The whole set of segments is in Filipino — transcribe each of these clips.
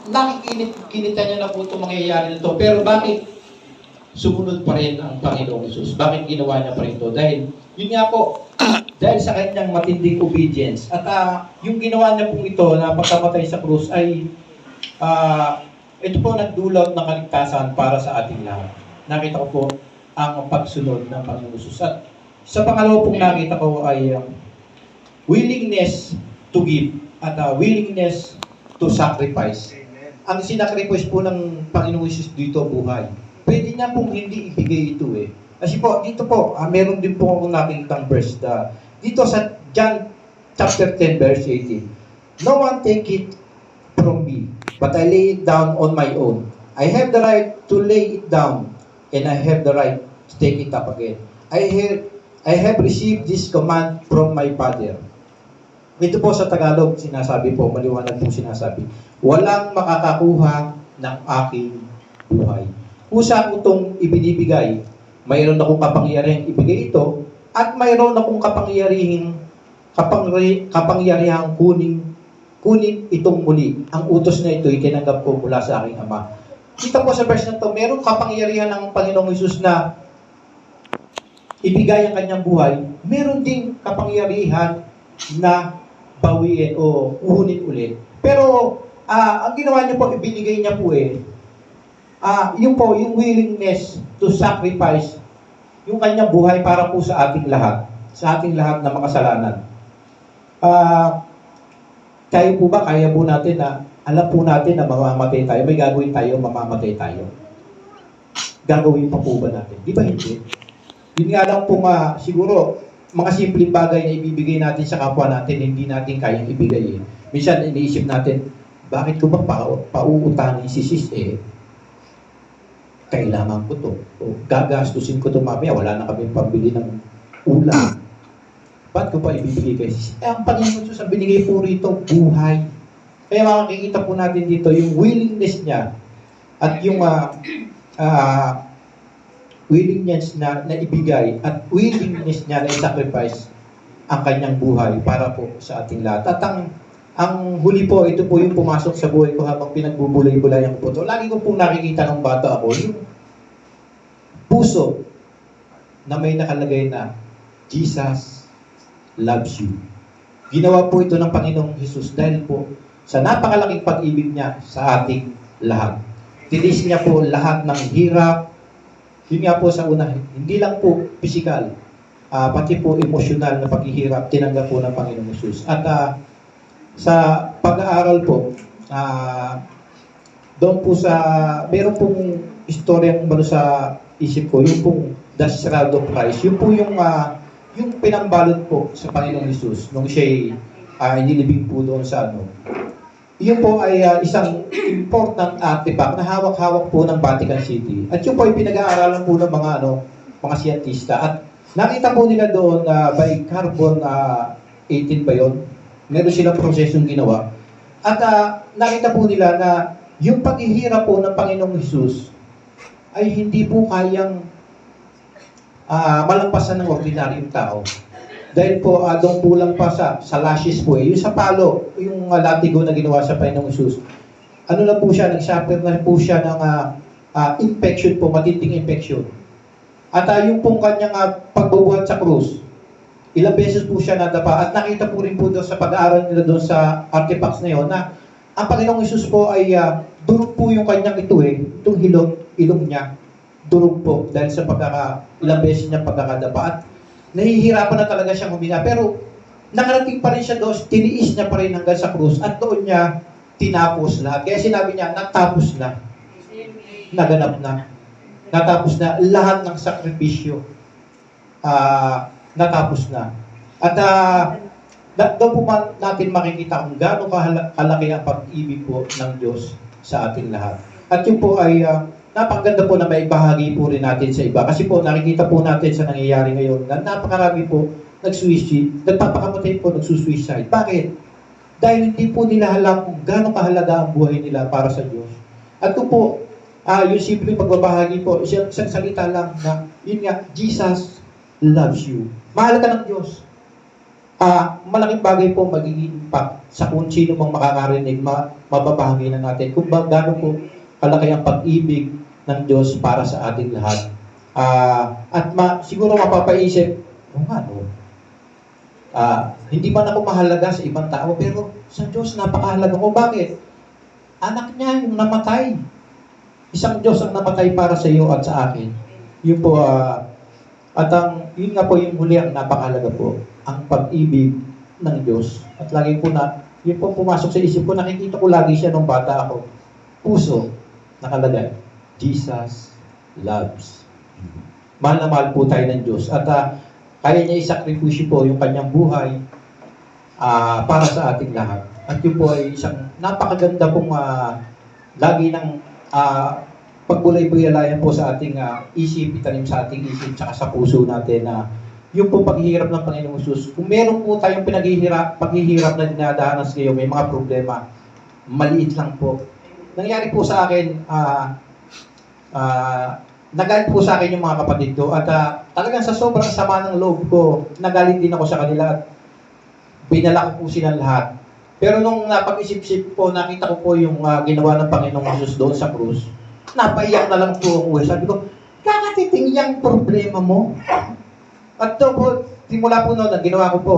nakikita niya na po itong mangyayari na ito. Pero bakit sumunod pa rin ang Panginoong Hesus? Bakit ginawa niya pa rin ito? Dahil, yun nga po, dahil sa kanyang matinding obedience. At yung ginawa niya pong ito na pagkamatay sa krus ay ito po nagdulot ng kaligtasan para sa ating lahat. Nakita ko po ang pagsunod ng Panginoong Hesus. At sa pangalawa pong nakita ko ay willingness to give at willingness to sacrifice. Ang sinacrifice po ng Panginoong Hesus dito buhay. Pwede niya pong hindi ibigay ito eh. Kasi po, dito po, meron din po akong nakikitang verse dito sa John chapter 10 verse 18. No one take it from me, but I lay it down on my own. I have the right to lay it down, and I have the right to take it up again. I have received this command from my Father. Ito po sa Tagalog, sinasabi po, maliwanag po sinasabi, walang makakakuha ng aking buhay. Kusa ko itong ibinibigay, mayroon akong kapangyarihang ibigay ito, at mayroon akong kapangyarihang kunin itong muli. Ang utos na ito, ikinanggap ko mula sa aking Ama. Kita po sa verse na ito, mayroong kapangyarihan ng Panginoong Hesus na ibigay ang kanyang buhay. Meron ding kapangyarihan na bawiin o kunin ulit. Pero, ang ginawa niya po, ibinigay niya po yung willingness to sacrifice yung kanyang buhay para po sa ating lahat na makasalanan. Kaya po natin na, alam po natin na mamamatay tayo, may gagawin tayo, mamamatay tayo. Gagawin pa po ba natin? Di ba hindi? Yun nga lang po siguro, mga simpleng bagay na ibibigay natin sa kapwa natin, hindi natin kayang ibigay. Minsan, iniisip natin, bakit ko ba pauutangin si sis kailangan ko to. O, gagastusin ko to mamaya, wala na kami pambili ng ulam. Ba't ko pa ibibigay kay sis? Ang Panginoon Diyos, ang binigay po rito, buhay. Kaya makikita po natin dito, yung willingness niya at yung willingness na ibigay at willingness niya na i-sacrifice ang kanyang buhay para po sa ating lahat. At ang huli po, ito po yung pumasok sa buhay ko habang pinagbubulay-bulayan ko po ito. Lagi ko pong nakikita ng bata ako, yung puso na may nakalagay na Jesus loves you. Ginawa po ito ng Panginoong Hesus dahil po sa napakalaking pag-ibig niya sa ating lahat. Tinis niya po lahat ng hirap. Yun nga po sa una, hindi lang po physical, pati po emosyonal na paghihirap, tinanggap po ng Panginoong Hesus. At sa pag-aaral po, doon po meron pong istorya kung sa isip ko, yung pong The Shroud of Christ, yun po yung pinambalot po sa Panginoong Hesus nung siya'y inilibing po doon sa Yun po ay isang important artifact na hawak-hawak po ng Vatican City. At yun po ay pinag-aaralan po ng mga siyentista. At nakita po nila doon by carbon 18 ba yun? Meron silang prosesong ginawa. At nakita po nila na yung paghihirap po ng Panginoong Hesus ay hindi po kayang malampasan ng ordinaryong tao. Dahil po, doon po lang pa sa lashes po yung sa palo, yung latigo na ginawa sa Panginoong Hesus, ano na po siya, nag-suffer na po siya ng infection po, matinding infection. At yung pong kanyang pagbubuhat sa krus, ilang beses po siya nadapa. At nakita po rin po doon sa pag-aaral nila doon sa artifacts na yun, na ang Panginoong Hesus po ay durog po yung kanyang itong ilong niya, durog po dahil sa ilang beses niya pagkakadapa. At nahihirapan na talaga siyang huminga. Pero nakarating pa rin siya doon, tiniis niya pa rin hanggang sa krus at doon niya tinapos lahat. Kaya sinabi niya, natapos na. Naganap na. Natapos na lahat ng sakripisyo. Natapos na. At doon po natin makikita kung gaano kalaki ang pag-ibig po ng Diyos sa ating lahat. At yun po ay napakaganda po na may bahagi po rin natin sa iba. Kasi po nakikita po natin sa nangyayari ngayon na napakarami po nagsuicide, nagpapakamatay po, nagsusuicide. Bakit? Dahil hindi po nila alam kung gaano kahalaga ang buhay nila para sa Diyos. At kung po, yung simple pagbabahagi po, isang salita lang na, yun nga, Jesus loves you. Mahal ka ng Diyos. malaking bagay po magiging impact sa kung sino mang makakarinig, mababahagi na natin kung gaano po kalaki ang pag-ibig ng Diyos para sa ating lahat. At siguro mapapaisip, no? Hindi man ako mahalaga sa ibang tao, pero sa Diyos napakahalaga ko. Bakit? Anak niya yung namatay. Isang Diyos ang namatay para sa iyo at sa akin. Yun po, yun nga po yung huli ang napakahalaga po, ang pag-ibig ng Diyos. At lagi po yun po pumasok sa isip ko, nakikita ko lagi siya nung bata ako. Puso, nakalagay, Jesus loves. Mahal na mahal po tayo ng Diyos. At kaya niya isakripisyo po yung kanyang buhay para sa ating lahat. At yun po ay isang napakaganda pong lagi ng pagbulay-bulalayan po sa ating isip, itanim sa ating isip, tsaka sa puso natin na yung po paghihirap ng Panginoong Hesus. Kung meron po tayong paghihirap na dinadaanan sa iyo, may mga problema, maliit lang po. Nangyari po sa akin, nagalit po sa akin yung mga kapatid ko at talagang sa sobrang sama ng loob ko, nagalit din ako sa kanila at binala ko po silang lahat. Pero nung napag-isip-isip po, nakita ko po yung ginawa ng Panginoong Hesus doon sa krus, napaiyak na lang po ako. Sabi ko, kakatiting yung problema mo. At to po, simula po noon, ang ginawa ko po,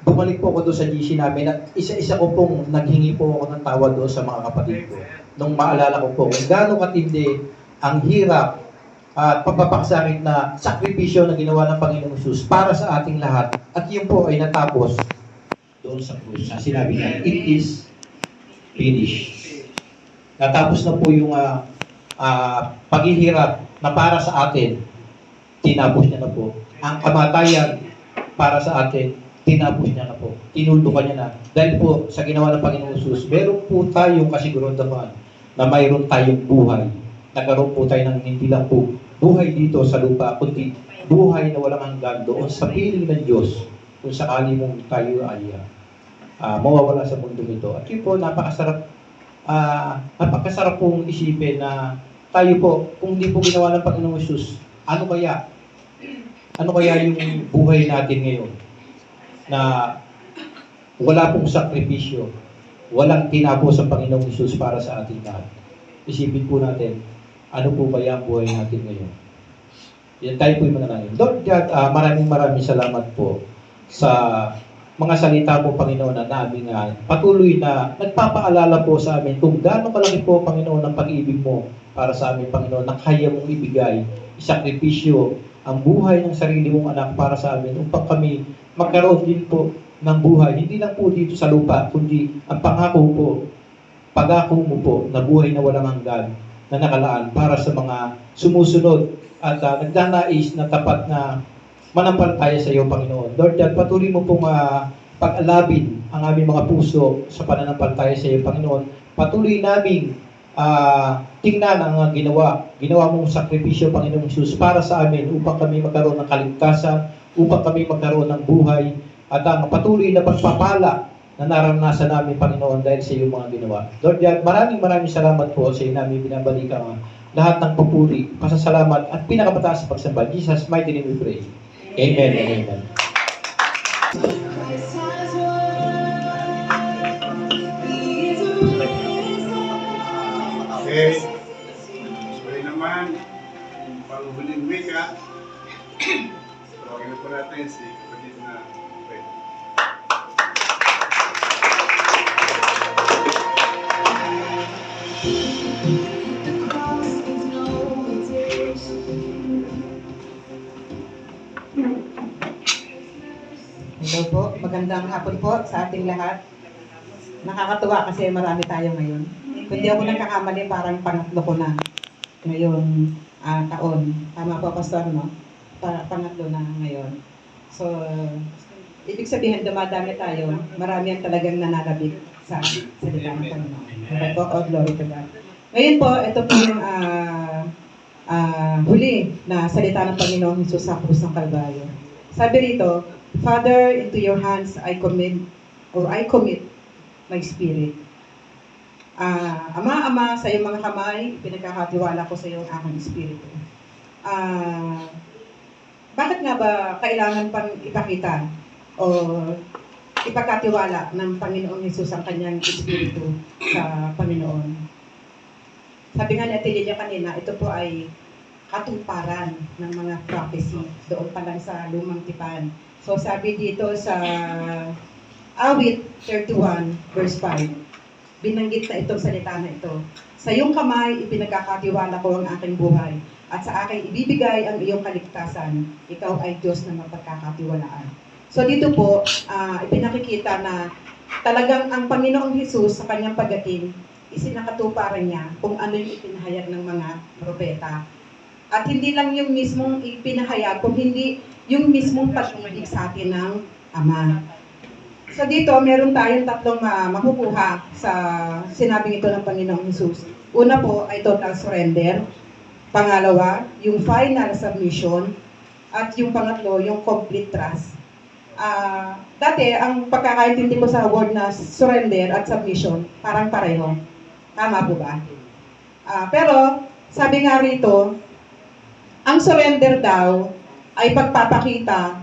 bumalik po ako doon sa GC namin at isa-isa ko pong naghingi po ako ng tawad doon sa mga kapatid ko. Nung maalala ko po kung gaano katindi ang hirap at pagpapakasakit na sakripisyo na ginawa ng Panginoong Hesus para sa ating lahat. At yun po ay natapos doon sa krus. Sinabi niya, it is finished. Natapos na po yung paghihirap na para sa atin, tinapos niya na po. Ang kamatayan para sa atin, tinapos niya na po. Tinuldukan niya na. Dahil po sa ginawa ng Panginoong Hesus, meron po tayong kasiguraduhan na mayroon tayong buhay. Nagkaroon po tayo ng hindi lang po buhay dito sa lupa, kundi buhay na walang hanggan doon sa piling ng Diyos kung sakali mong tayo ay mawawala sa mundo nito. At yun po, napakasarap pong isipin na tayo po, kung hindi po ginawa ng Panginoong Hesus, ano kaya yung buhay natin ngayon na wala pong sakripisyo, walang tinapos sa Panginoong Hesus para sa ating lahat. Isipin po natin, ano po kaya ang buhay natin ngayon? Yan tayo po yung manalangin. Lord God, maraming salamat po sa mga salita po, Panginoon, na namin patuloy na nagpapaalala po sa amin kung gaano kalaki po, Panginoon, ang pag-ibig mo para sa amin, Panginoon, na kaya mong ibigay, isakripisyo, ang buhay ng sarili mong anak para sa amin upang kami magkaroon din po ng buhay. Hindi lang po dito sa lupa, kundi ang pagako mo po na buhay na walang hanggan na nakalaan para sa mga sumusunod at nagdanais na tapat na manampalataya sa iyo, Panginoon. Lord God, patuloy mo pong pag-alabin ang aming mga puso sa pananampalataya sa iyo, Panginoon. Patuloy namin tingnan ang ginawa mong sakripisyo, Panginoong Hesus, para sa amin upang kami magkaroon ng kaligtasan, upang kami magkaroon ng buhay, at ang patuloy na pagpapala na naranasan namin, Panginoon, dahil sa iyong mga ginawa. Lord God, maraming salamat po sa iyo namin binabalikan lahat ng papuri, pasasalamat at pinakamataas sa pagsamba. Jesus, mighty name we pray. Amen and amen. Okay. Sorry naman, yung panghuling wika. Tawagin na po natin si kapatid na Fred. Hello po, magandang hapon po sa ating lahat. Nakakatuwa kasi marami tayo ngayon. Kung di ako nagkakamali, parang pangatlo ko na ngayon taon. Tama po, Pastor, no? Pangatlo na ngayon. So, ibig sabihin, dumadami tayo. Marami ang talagang nananabik sa salita ng Panginoon. Okay po, oh, glory to God. Ngayon po, ito po yung huli na salita ng Panginoong Hesus sa krus ng Kalbaryo. Sabi rito, Father, into your hands I commit my spirit. Ama, sa iyong mga kamay, pinagkakatiwala ko sa iyong aking espiritu. bakit nga ba kailangan pang ipakita o ipagkatiwala ng Panginoong Hesus ang kanyang Espiritu sa Panginoon? Sabi nga ni Ate Lilia kanina, ito po ay katuparan ng mga prophecy doon pa lang sa Lumang Tipan. So sabi dito sa Awit 31 verse 5, binanggit na itong salita na ito. Sa iyong kamay, ipinagkakatiwala ko ang aking buhay, at sa aking ibibigay ang iyong kaligtasan. Ikaw ay Diyos na mapagkakatiwalaan. So dito po, ipinakikita na talagang ang Panginoong Hesus sa kanyang pagdating, isinakatuparan niya kung ano yung ipinahayag ng mga propeta. At hindi lang yung mismong ipinahayag, kung hindi yung mismong pag-ibig sa atin ng Ama. So dito, meron tayong tatlong makukuha sa sinabing ito ng Panginoong Hesus. Una po ay total surrender. Pangalawa, yung final submission. At yung pangatlo, yung complete trust. Dati, ang pagkakaintindi ko sa word na surrender at submission, parang pareho. Tama po ba? Pero, sabi nga rito, ang surrender daw ay pagpapakita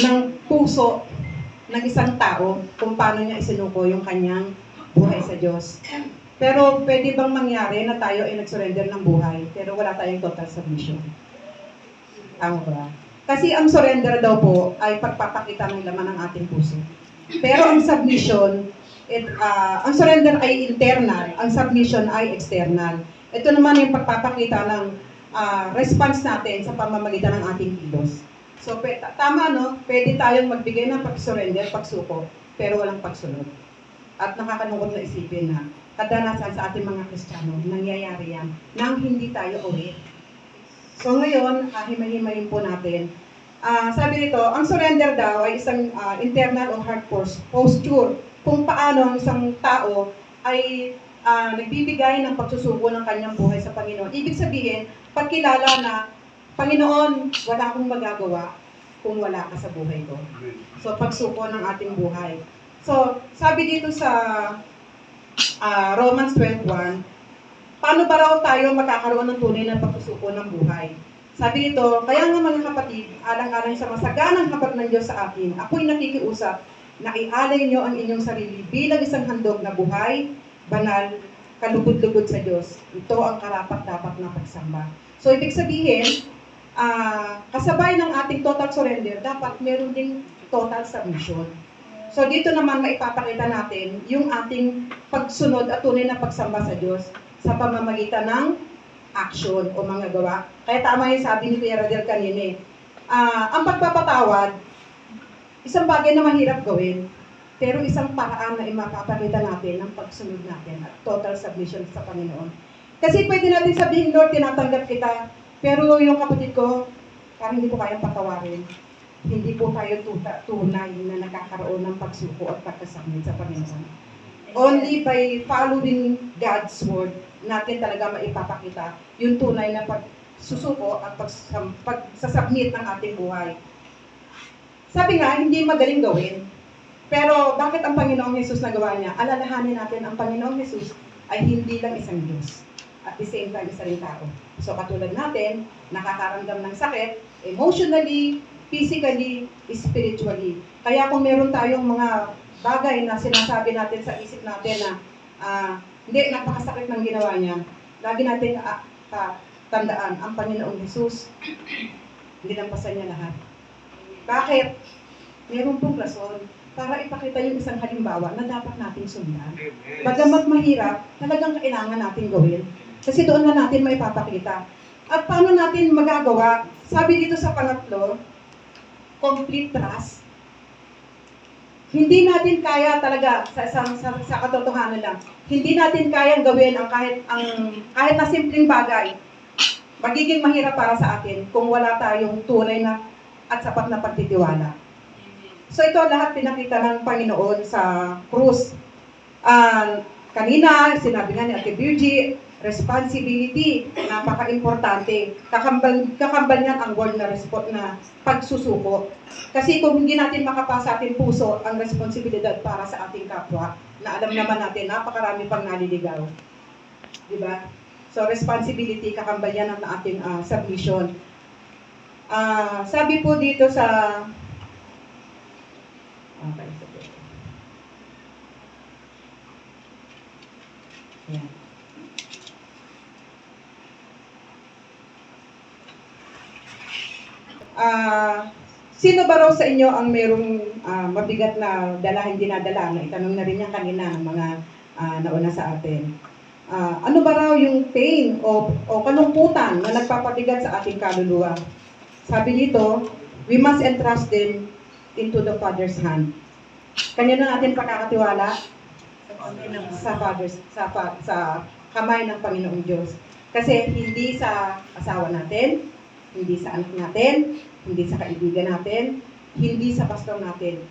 ng puso ng isang tao kung paano niya isinuko yung kanyang buhay sa Diyos. Pero pwede bang mangyari na tayo ay nag-surrender ng buhay pero wala tayong total submission? Tama ba? Kasi ang surrender daw po ay pagpapakita ng laman ng ating puso. Pero ang submission, ang surrender ay internal, ang submission ay external. Ito naman yung pagpapakita ng response natin sa pamamagitan ng ating kilos. So, tama no, pwede tayong magbigay ng pag-surrender, pagsuko, pero walang pagsunod. At nakakalungkot na isipin na kadalasan sa ating mga Kristiyano, nangyayari yan nang hindi tayo aware. So ngayon, himay-himayin po natin. Sabi nito, ang surrender daw ay isang internal o heart posture kung paano ang isang tao ay nagbibigay ng pagsusuko ng kanyang buhay sa Panginoon. Ibig sabihin, pagkilala na, Panginoon, wala akong magagawa kung wala ka sa buhay ko. So, pagsuko ng ating buhay. So, sabi dito sa Romans 12:1, paano ba raw tayo makakaroon ng tunay na pagsusuko ng buhay? Sabi dito, kaya nga mga kapatid, alang-alang sa masaganang habag ng Diyos sa akin, ako'y nakikiusap na ialay niyo ang inyong sarili bilang isang handog na buhay, banal, kalugod-lugod sa Diyos. Ito ang karapat-dapat na pagsamba. So, ibig sabihin, kasabay ng ating total surrender, dapat meron ding total submission. So dito naman maipapakita natin yung ating pagsunod at tunay na pagsamba sa Diyos sa pamamagitan ng action o mga gawa. Kaya tama yung sabi ni Kuya Radel kanina. Ang pagpapatawad, isang bagay na mahirap gawin, pero isang paraan na imapapakita natin ng pagsunod natin at total submission sa Panginoon. Kasi pwede natin sabihin, Lord, tinatanggap kita, pero yung kapatid ko, parang hindi ko kayang patawarin. Hindi po tayo tunay na nakakaroon ng pagsuko at pagkasakit sa Panginoon. Only by following God's word, natin talaga maipapakita yung tunay na pagsusuko at pagsasubmit ng ating buhay. Sabi nga, hindi madaling gawin. Pero bakit ang Panginoong Hesus nagawa niya? Alalahanin natin, ang Panginoong Hesus ay hindi lang isang Diyos. At the same time, isa rin tao. So katulad natin, nakakaramdam ng sakit, emotionally, physically, spiritually. Kaya kung meron tayong mga bagay na sinasabi natin sa isip natin na hindi, napakasakit ng ginawa niya, lagi natin tandaan, ang Panginoong Hesus, hindi lampasan niya lahat. Bakit? Meron pong rason para ipakita yung isang halimbawa na dapat natin sundan. Bagamat mahirap, talagang kailangan natin gawin. Kasi doon na natin maipapakita. At paano natin magagawa? Sabi dito sa pangatlo, complete trust. Hindi natin kaya talaga sa katotohanan lang. Hindi natin kayang gawin ang kahit na simpleng bagay. Magiging mahirap para sa atin kung wala tayong tunay na at sapat na pagtitiwala. So ito lahat pinakita ng Panginoon sa krus. Kanina, sinabi nga ni Ate Virgie, responsibility, napaka-importante. Kakambal niyan ang word na pagsusuko. Kasi kung hindi natin makapasa ating puso ang responsibilidad para sa ating kapwa, na alam naman natin, napakarami pang naliligaw. Diba? So responsibility, kakambal yan ang ating submission. Sabi po dito sa... Okay, sige. Yan. Sino ba raw sa inyo ang mayroong mabigat na dalahin dinadala? Na itanong na rin niya kanina ng mga nauna sa atin. Ano ba raw yung pain o kalungkutan na nagpapabigat sa ating kaluluwa? Sabi dito, we must entrust them into the Father's hand. Kanino natin pakakatiwala? Sa kamay ng Panginoong Diyos. Kasi hindi sa asawa natin, hindi sa anak natin, hindi sa kaibigan natin, hindi sa pastor natin,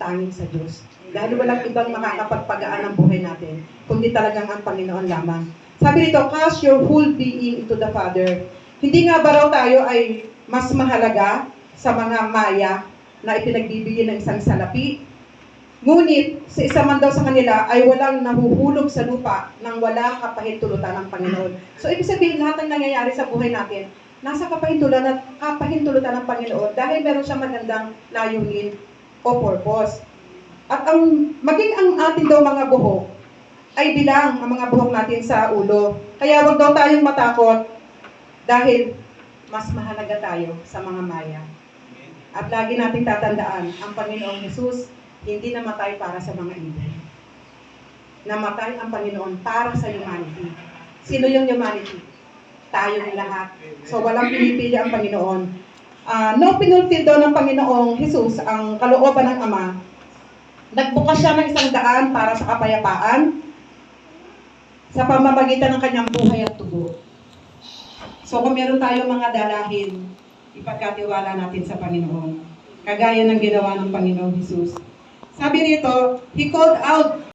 tanging sa Diyos. Dahil walang ibang makakapagpagaan ng buhay natin, kundi talagang ang Panginoon lamang. Sabi dito, cast your whole being into the Father. Hindi nga ba raw tayo ay mas mahalaga sa mga maya na ipinagbibigyan ng isang salapi? Ngunit, sa isa man daw sa kanila ay walang nahuhulog sa lupa nang walang kapahintulutan ng Panginoon. So, ibig sabihin, lahat ng nangyayari sa buhay natin, nasa kapahintulutan ng Panginoon dahil meron siyang magandang layunin o purpose. At maging ang ating daw mga buhok ay bilang ang mga buhok natin sa ulo. Kaya wag daw tayong matakot dahil mas mahalaga tayo sa mga maya. At lagi nating tatandaan, ang Panginoong Jesus hindi namatay para sa mga ibon. Namatay ang Panginoon para sa humanity. Sino yung humanity? Tayong lahat. So walang pinipili ang Panginoon. No pinulfil daw ng Panginoong Jesus ang kalooban ng Ama. Nagbukas siya ng isang daan para sa kapayapaan sa pamamagitan ng kanyang buhay at tubo. So kung meron tayong mga dalahin, ipagkatiwala natin sa Panginoon. Kagaya ng ginawa ng Panginoong Jesus. Sabi rito, He called out